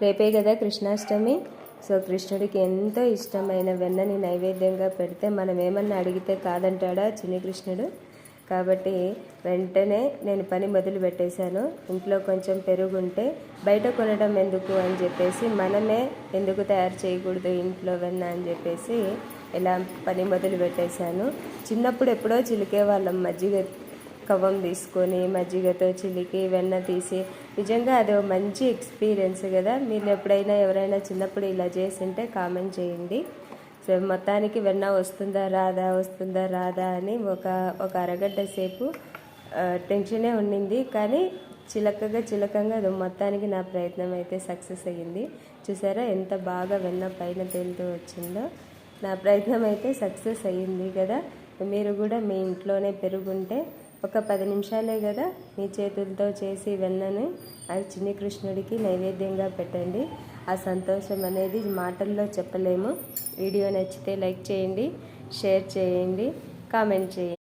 రేపే కదా కృష్ణాష్టమి. సో కృష్ణుడికి ఎంతో ఇష్టమైన వెన్నని నైవేద్యంగా పెడితే మనం ఏమన్నా అడిగితే కాదంటాడా చిన్ని కృష్ణుడు. కాబట్టి వెంటనే నేను పని మొదలు పెట్టేశాను. ఇంట్లో కొంచెం పెరుగుంటే బయట కొనడం ఎందుకు అని చెప్పేసి, మనమే ఎందుకు తయారు చేయకూడదు ఇంట్లో వెన్న అని చెప్పేసి ఇలా పని మొదలు పెట్టేశాను. చిన్నప్పుడు ఎప్పుడో చిలికే వాళ్ళం, మజ్జిగ కవ్వం తీసుకొని మజ్జిగతో చిలికి వెన్న తీసి. నిజంగా అది ఒక మంచి ఎక్స్పీరియన్స్ కదా. మీరు ఎప్పుడైనా ఎవరైనా చిన్నప్పుడు ఇలా చేసింటే కామెంట్ చేయండి. సో మొత్తానికి వెన్న వస్తుందా రాదా అని ఒక అరగంట సేపు టెన్షనే ఉండింది. కానీ చిలకంగా అది మొత్తానికి నా ప్రయత్నం అయితే సక్సెస్ అయ్యింది. చూసారా ఎంత బాగా వెన్న పైన తేలుతూ వచ్చిందో. నా ప్రయత్నం అయితే సక్సెస్ అయ్యింది కదా. మీరు కూడా మీ ఇంట్లోనే పెరుగుంటే ఒక 10 నిమిషాలే కదా, మీ చేతులతో చేసి వెన్నని ఆ చిన్ని కృష్ణుడికి నైవేద్యంగా పెట్టండి. ఆ సంతోషం అనేది మాటల్లో చెప్పలేము. వీడియో నచ్చితే లైక్ చేయండి, షేర్ చేయండి, కామెంట్ చేయండి.